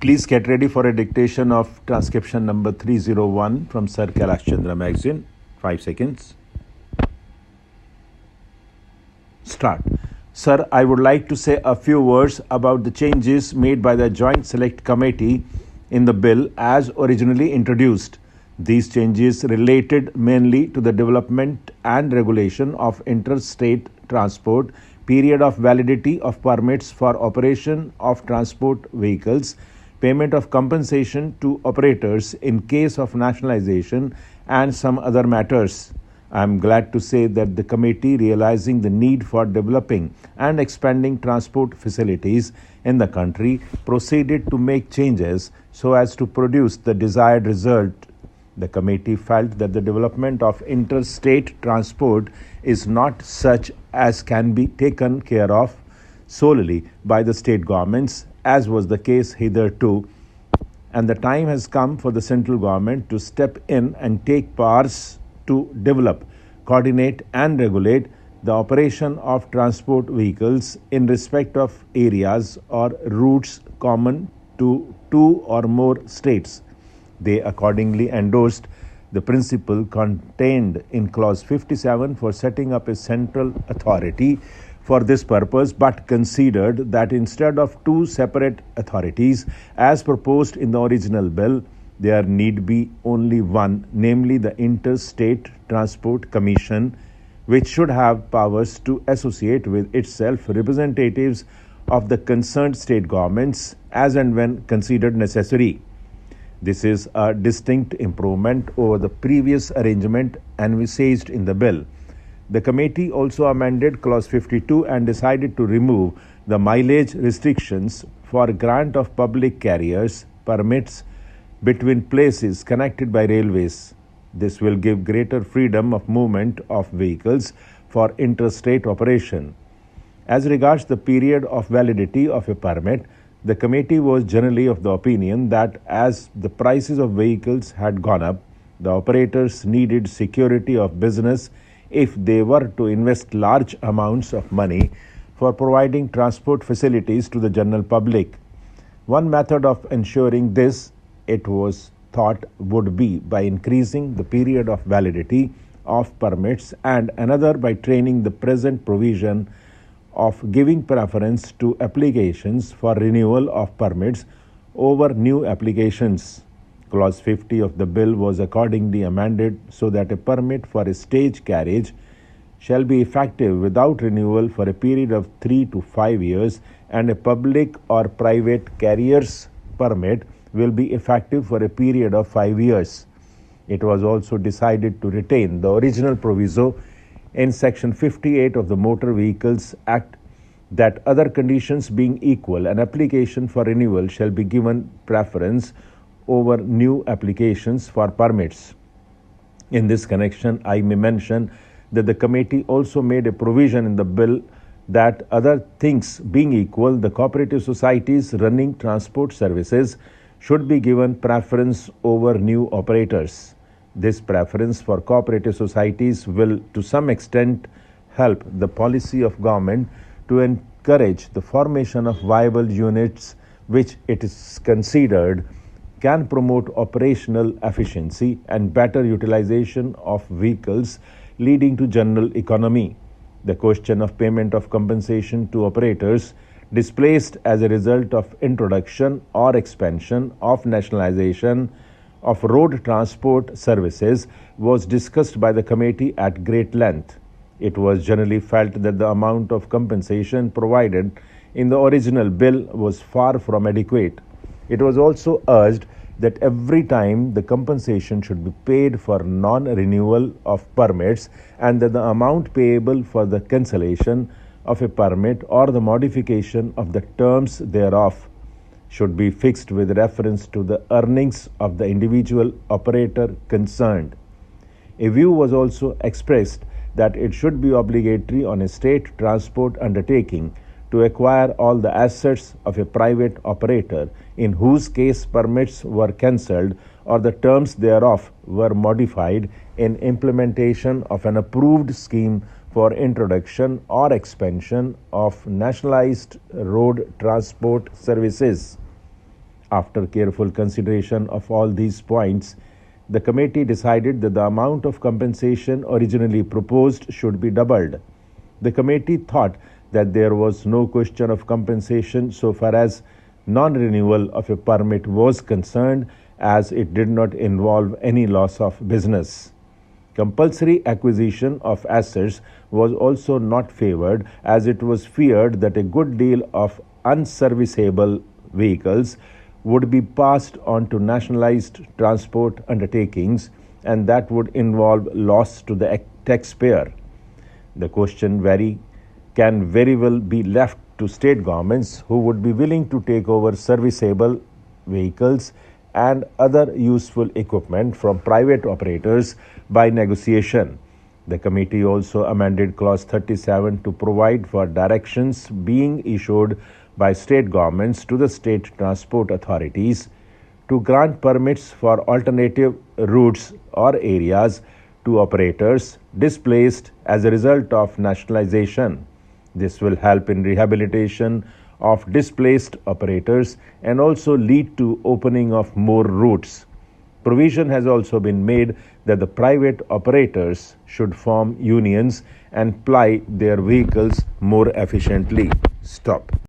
Please get ready for a dictation of transcription number 301 from Sir Kailash Chandra magazine. 5 seconds. Start. Sir, I would like to say a few words about the changes made by the Joint Select Committee in the bill as originally introduced. These changes related mainly to the development and regulation of interstate transport, period of validity of permits for operation of transport vehicles, payment of compensation to operators in case of nationalization, and some other matters. I am glad to say that the committee, realizing the need for developing and expanding transport facilities in the country, proceeded to make changes so as to produce the desired result. The committee felt that the development of interstate transport is not such as can be taken care of solely by the state governments, as was the case hitherto, and the time has come for the central government to step in and take parts to develop, coordinate and regulate the operation of transport vehicles in respect of areas or routes common to two or more states. They accordingly endorsed the principle contained in Clause 57 for setting up a central authority for this purpose, but considered that instead of two separate authorities as proposed in the original bill, there need be only one, namely the Interstate Transport Commission, which should have powers to associate with itself representatives of the concerned state governments as and when considered necessary. This is a distinct improvement over the previous arrangement envisaged in the bill. The committee also amended Clause 52 and decided to remove the mileage restrictions for grant of public carriers permits between places connected by railways. This will give greater freedom of movement of vehicles for interstate operation. As regards the period of validity of a permit, the committee was generally of the opinion that as the prices of vehicles had gone up, the operators needed security of business if they were to invest large amounts of money for providing transport facilities to the general public. One method of ensuring this, it was thought, would be by increasing the period of validity of permits, and another by training the present provision of giving preference to applications for renewal of permits over new applications. Clause 50 of the bill was accordingly amended so that a permit for a stage carriage shall be effective without renewal for a period of 3 to 5 years, and a public or private carrier's permit will be effective for a period of 5 years. It was also decided to retain the original proviso in Section 58 of the Motor Vehicles Act that other conditions being equal, an application for renewal shall be given preference over new applications for permits. In this connection, I may mention that the committee also made a provision in the bill that other things being equal, the cooperative societies running transport services should be given preference over new operators. This preference for cooperative societies will to some extent help the policy of government to encourage the formation of viable units which it is considered can promote operational efficiency and better utilization of vehicles, leading to general economy. The question of payment of compensation to operators displaced as a result of introduction or expansion of nationalization of road transport services was discussed by the committee at great length. It was generally felt that the amount of compensation provided in the original bill was far from adequate. It was also urged that every time the compensation should be paid for non-renewal of permits, and that the amount payable for the cancellation of a permit or the modification of the terms thereof should be fixed with reference to the earnings of the individual operator concerned. A view was also expressed that it should be obligatory on a state transport undertaking to acquire all the assets of a private operator in whose case permits were cancelled or the terms thereof were modified in implementation of an approved scheme for introduction or expansion of nationalized road transport services. After careful consideration of all these points, the committee decided that the amount of compensation originally proposed should be doubled. The committee thought that there was no question of compensation so far as non-renewal of a permit was concerned, as it did not involve any loss of business. Compulsory acquisition of assets was also not favored, as it was feared that a good deal of unserviceable vehicles would be passed on to nationalized transport undertakings, and that would involve loss to the taxpayer. The question can very well be left to state governments, who would be willing to take over serviceable vehicles and other useful equipment from private operators by negotiation. The committee also amended Clause 37 to provide for directions being issued by state governments to the state transport authorities to grant permits for alternative routes or areas to operators displaced as a result of nationalization. This will help in rehabilitation of displaced operators and also lead to opening of more routes. Provision has also been made that the private operators should form unions and ply their vehicles more efficiently. Stop.